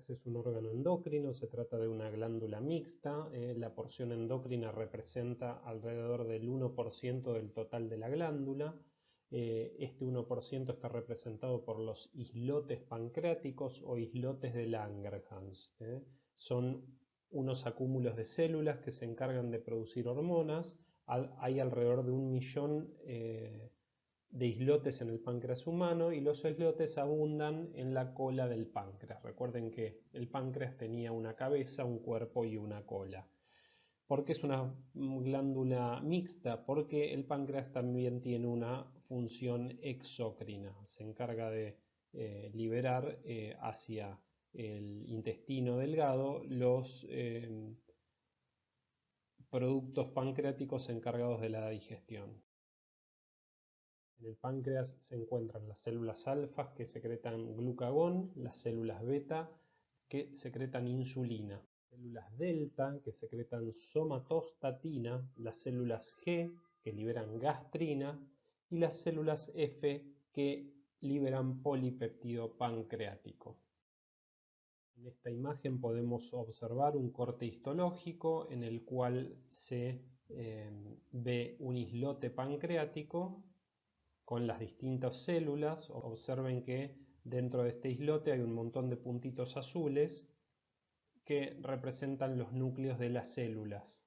páncreas es un órgano endocrino, se trata de una glándula mixta. La porción endocrina representa alrededor del 1% del total de la glándula. Este 1% está representado por los islotes pancreáticos o islotes de Langerhans. Son unos acúmulos de células que se encargan de producir hormonas. Hay alrededor de 1 millón de islotes en el páncreas humano, y los islotes abundan en la cola del páncreas. Recuerden que el páncreas tenía una cabeza, un cuerpo y una cola. ¿Por qué es una glándula mixta? Porque el páncreas también tiene una función exócrina. Se encarga de liberar hacia el intestino delgado los productos pancreáticos encargados de la digestión. En el páncreas se encuentran las células alfa que secretan glucagón, las células beta que secretan insulina, células delta que secretan somatostatina, las células G que liberan gastrina y las células F que liberan polipeptido pancreático. En esta imagen podemos observar un corte histológico en el cual se ve un islote pancreático con las distintas células. Observen que dentro de este islote hay un montón de puntitos azules que representan los núcleos de las células,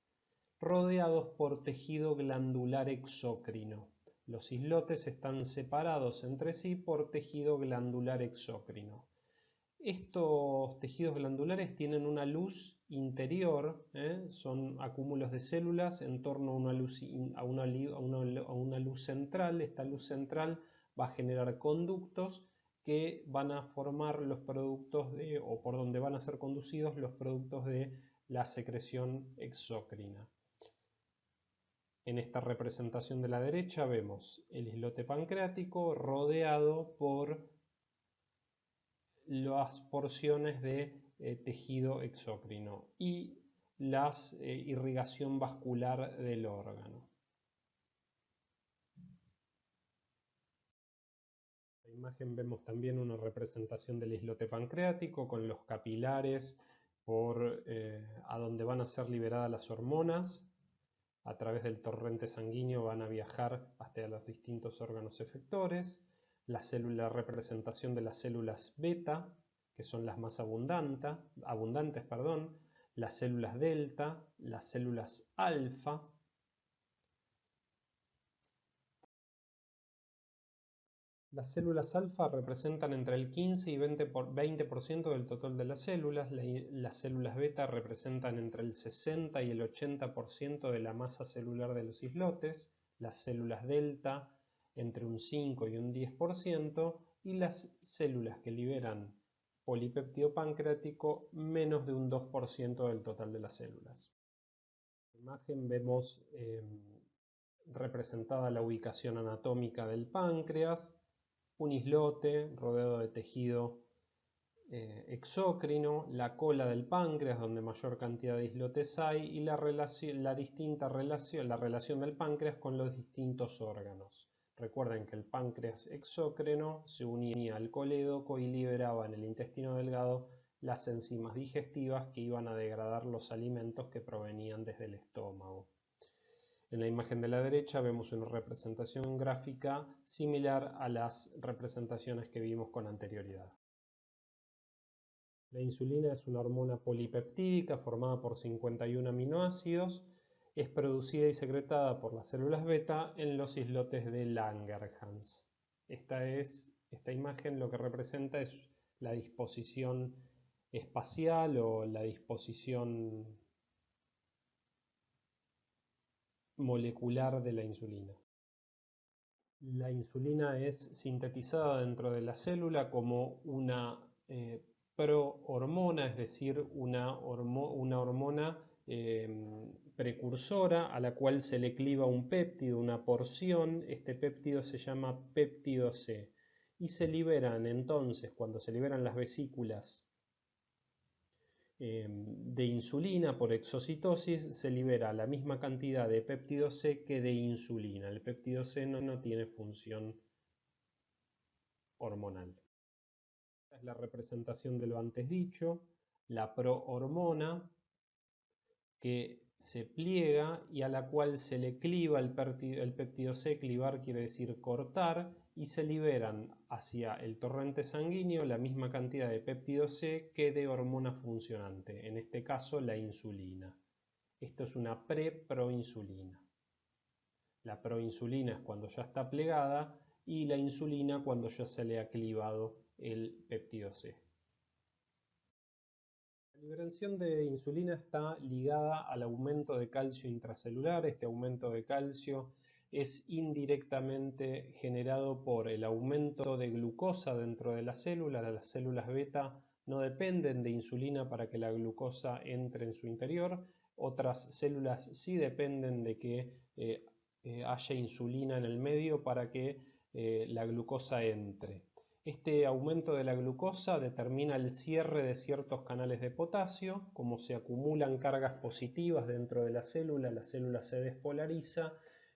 rodeados por tejido glandular exócrino. Los islotes están separados entre sí por tejido glandular exócrino. Estos tejidos glandulares tienen una luz interior, son acúmulos de células en torno a una luz central. Esta luz central va a generar conductos que van a formar los productos o por donde van a ser conducidos los productos de la secreción exócrina. En esta representación de la derecha vemos el islote pancreático rodeado por las porciones de tejido exócrino y la irrigación vascular del órgano. En la imagen vemos también una representación del islote pancreático con los capilares a donde van a ser liberadas las hormonas. A través del torrente sanguíneo van a viajar hasta los distintos órganos efectores. La representación de las células beta, que son las más abundantes, las células delta, las células alfa. Las células alfa representan entre el 15 y 20% del total de las células. Las células beta representan entre el 60 y el 80% de la masa celular de los islotes. Las células delta entre un 5 y un 10%, y las células que liberan polipéptido pancreático menos de un 2% del total de las células. En la imagen vemos representada la ubicación anatómica del páncreas, un islote rodeado de tejido exócrino, la cola del páncreas donde mayor cantidad de islotes hay, y la relación del páncreas con los distintos órganos. Recuerden que el páncreas exócrino se unía al colédoco y liberaba en el intestino delgado las enzimas digestivas que iban a degradar los alimentos que provenían desde el estómago. En la imagen de la derecha vemos una representación gráfica similar a las representaciones que vimos con anterioridad. La insulina es una hormona polipeptídica formada por 51 aminoácidos. Es producida y secretada por las células beta en los islotes de Langerhans. Esta imagen lo que representa es la disposición espacial o la disposición molecular de la insulina. La insulina es sintetizada dentro de la célula como una prohormona, es decir, una hormona precursora a la cual se le cliva un péptido, una porción. Este péptido se llama péptido C y se liberan entonces, cuando se liberan las vesículas de insulina por exocitosis, se libera la misma cantidad de péptido C que de insulina. El péptido C no tiene función hormonal. Esta es la representación de lo antes dicho, la prohormona, que se pliega y a la cual se le cliva el péptido C. Clivar quiere decir cortar, y se liberan hacia el torrente sanguíneo la misma cantidad de péptido C que de hormona funcionante, en este caso la insulina. Esto es una preproinsulina. La proinsulina es cuando ya está plegada y la insulina cuando ya se le ha clivado el péptido C. La liberación de insulina está ligada al aumento de calcio intracelular. Este aumento de calcio es indirectamente generado por el aumento de glucosa dentro de la célula. Las células beta no dependen de insulina para que la glucosa entre en su interior. Otras células sí dependen de que haya insulina en el medio para que la glucosa entre. Este aumento de la glucosa determina el cierre de ciertos canales de potasio. Como se acumulan cargas positivas dentro de la célula se despolariza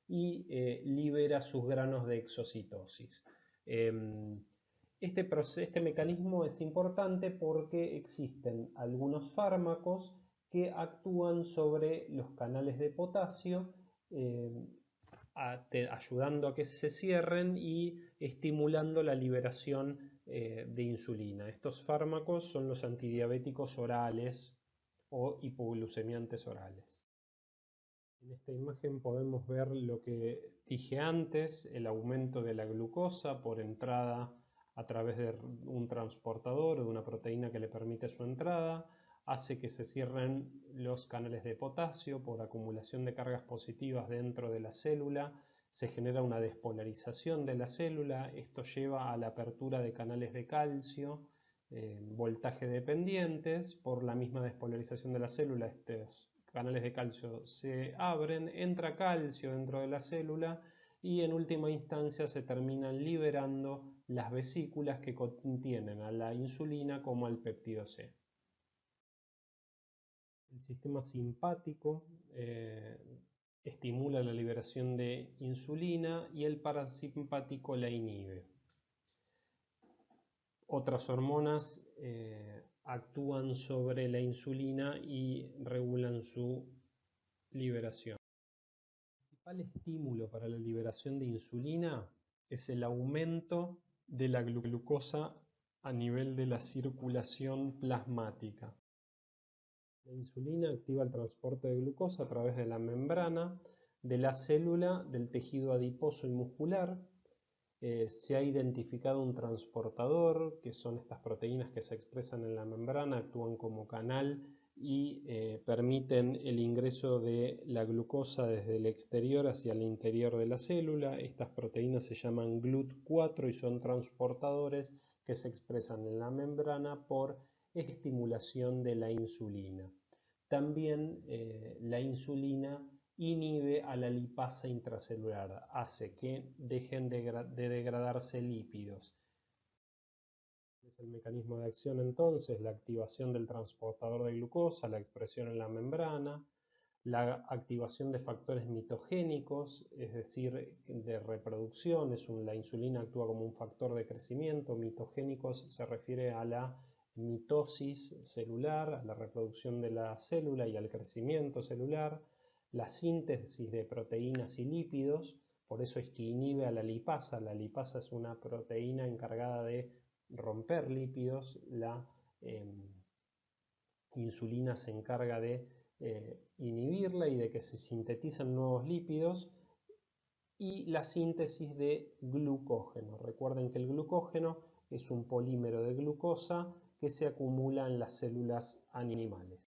y libera sus granos de exocitosis. Este mecanismo es importante porque existen algunos fármacos que actúan sobre los canales de potasio, ayudando a que se cierren y estimulando la liberación de insulina. Estos fármacos son los antidiabéticos orales o hipoglucemiantes orales. En esta imagen podemos ver lo que dije antes, el aumento de la glucosa por entrada a través de un transportador o de una proteína que le permite su entrada, hace que se cierren los canales de potasio por acumulación de cargas positivas dentro de la célula, se genera una despolarización de la célula, esto lleva a la apertura de canales de calcio, voltaje dependientes. Por la misma despolarización de la célula, estos canales de calcio se abren, entra calcio dentro de la célula y en última instancia se terminan liberando las vesículas que contienen a la insulina como al péptido C. El sistema simpático estimula la liberación de insulina y el parasimpático la inhibe. Otras hormonas actúan sobre la insulina y regulan su liberación. El principal estímulo para la liberación de insulina es el aumento de la glucosa a nivel de la circulación plasmática. La insulina activa el transporte de glucosa a través de la membrana de la célula del tejido adiposo y muscular. Se ha identificado un transportador, que son estas proteínas que se expresan en la membrana, actúan como canal y permiten el ingreso de la glucosa desde el exterior hacia el interior de la célula. Estas proteínas se llaman GLUT4 y son transportadores que se expresan en la membrana por estimulación de la insulina. También la insulina inhibe a la lipasa intracelular, hace que dejen de degradarse lípidos. Es el mecanismo de acción entonces, la activación del transportador de glucosa, la expresión en la membrana, la activación de factores mitogénicos, es decir, de reproducción. La insulina actúa como un factor de crecimiento. Mitogénicos se refiere a la mitosis celular, a la reproducción de la célula y al crecimiento celular. La síntesis de proteínas y lípidos, por eso es que inhibe a la lipasa. La lipasa es una proteína encargada de romper lípidos. La insulina se encarga de inhibirla y de que se sintetizan nuevos lípidos. Y la síntesis de glucógeno. Recuerden que el glucógeno es un polímero de glucosa que se acumula en las células animales.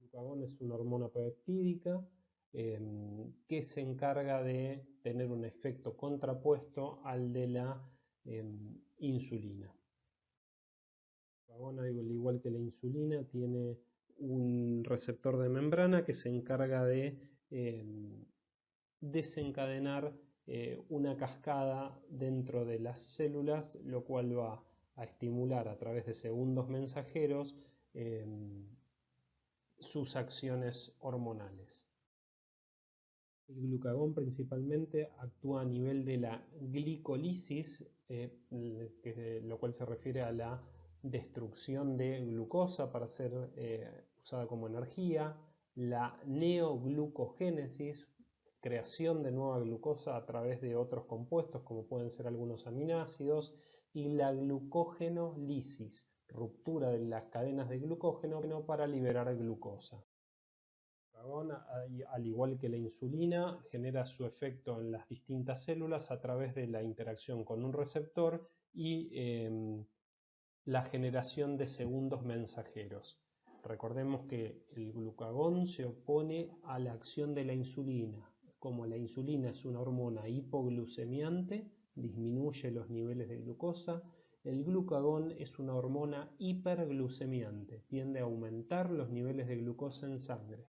El glucagón es una hormona peptídica que se encarga de tener un efecto contrapuesto al de la insulina. El glucagón, al igual que la insulina, tiene un receptor de membrana que se encarga de desencadenar una cascada dentro de las células, lo cual va a estimular a través de segundos mensajeros sus acciones hormonales. El glucagón principalmente actúa a nivel de la glicolisis lo cual se refiere a la destrucción de glucosa para ser usada como energía, la neoglucogénesis, creación de nueva glucosa a través de otros compuestos como pueden ser algunos aminoácidos, y la glucógenolisis, ruptura de las cadenas de glucógeno para liberar glucosa. El glucagón, al igual que la insulina, genera su efecto en las distintas células a través de la interacción con un receptor y la generación de segundos mensajeros. Recordemos que el glucagón se opone a la acción de la insulina. Como la insulina es una hormona hipoglucemiante, disminuye los niveles de glucosa. El glucagón es una hormona hiperglucemiante, tiende a aumentar los niveles de glucosa en sangre.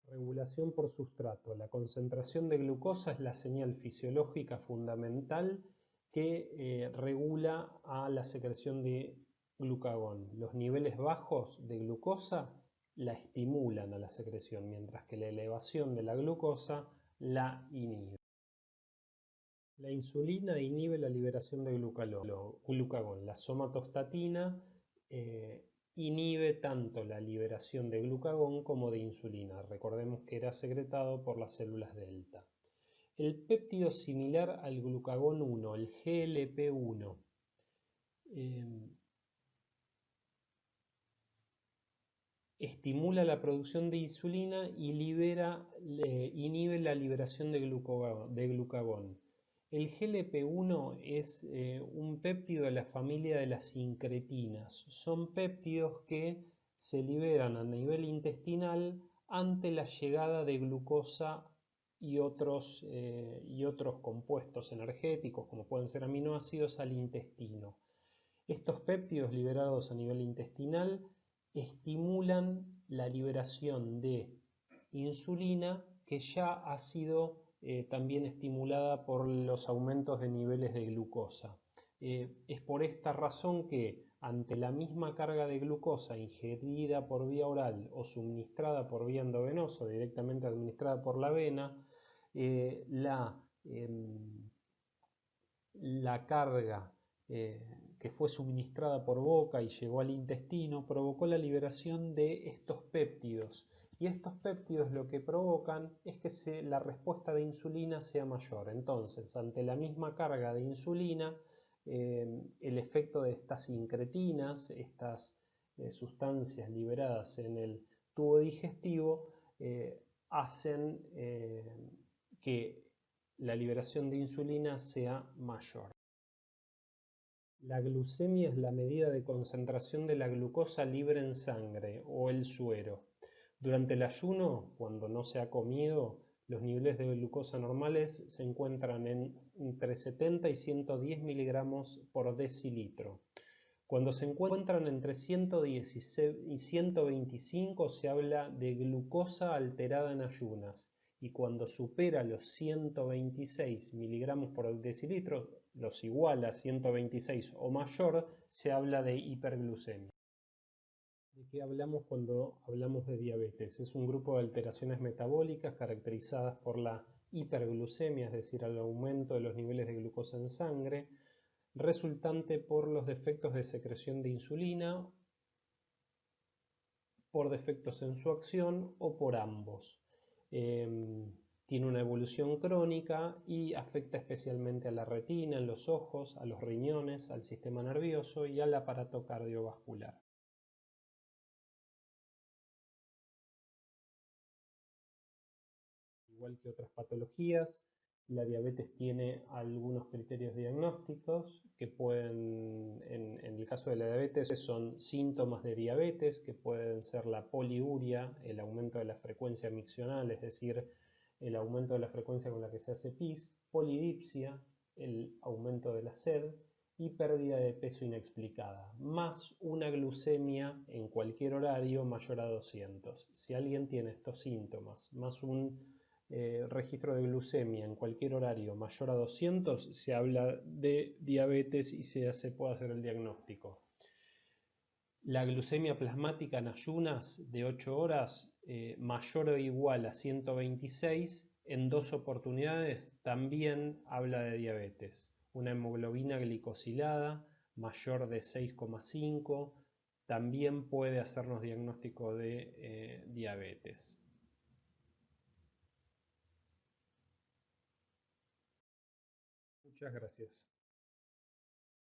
Regulación por sustrato. La concentración de glucosa es la señal fisiológica fundamental que regula a la secreción de glucagón. Los niveles bajos de glucosa la estimulan a la secreción, mientras que la elevación de la glucosa la inhibe. La insulina inhibe la liberación de glucagón. La somatostatina inhibe tanto la liberación de glucagón como de insulina. Recordemos que era secretado por las células delta. El péptido similar al glucagón 1, el GLP-1, estimula la producción de insulina y inhibe la liberación de glucagón. El GLP-1 es un péptido de la familia de las incretinas. Son péptidos que se liberan a nivel intestinal ante la llegada de glucosa y otros compuestos energéticos, como pueden ser aminoácidos, al intestino. Estos péptidos liberados a nivel intestinal estimulan la liberación de insulina que ya ha sido también estimulada por los aumentos de niveles de glucosa. Es por esta razón que ante la misma carga de glucosa ingerida por vía oral o suministrada por vía endovenosa, directamente administrada por la vena, la carga que fue suministrada por boca y llegó al intestino provocó la liberación de estos péptidos. Y estos péptidos lo que provocan es que la respuesta de insulina sea mayor. Entonces, ante la misma carga de insulina, el efecto de estas incretinas, estas sustancias liberadas en el tubo digestivo, hacen que la liberación de insulina sea mayor. La glucemia es la medida de concentración de la glucosa libre en sangre o el suero. Durante el ayuno, cuando no se ha comido, los niveles de glucosa normales se encuentran entre 70 y 110 miligramos por decilitro. Cuando se encuentran entre 110 y 125 se habla de glucosa alterada en ayunas, y cuando supera los 126 miligramos por decilitro, los iguala a 126 o mayor, se habla de hiperglucemia. ¿De qué hablamos cuando hablamos de diabetes? Es un grupo de alteraciones metabólicas caracterizadas por la hiperglucemia, es decir, el aumento de los niveles de glucosa en sangre, resultante por los defectos de secreción de insulina, por defectos en su acción o por ambos. Tiene una evolución crónica y afecta especialmente a la retina, en los ojos, a los riñones, al sistema nervioso y al aparato cardiovascular. Igual que otras patologías, la diabetes tiene algunos criterios diagnósticos que pueden, en el caso de la diabetes, son síntomas de diabetes que pueden ser la poliuria, el aumento de la frecuencia miccional, es decir, el aumento de la frecuencia con la que se hace pis, polidipsia, el aumento de la sed y pérdida de peso inexplicada, más una glucemia en cualquier horario mayor a 200. Si alguien tiene estos síntomas, más un registro de glucemia en cualquier horario mayor a 200, se habla de diabetes y puede hacer el diagnóstico. La glucemia plasmática en ayunas de 8 horas mayor o igual a 126 en 2 oportunidades también habla de diabetes. Una hemoglobina glicosilada mayor de 6,5 también puede hacernos diagnóstico de diabetes. Muchas gracias.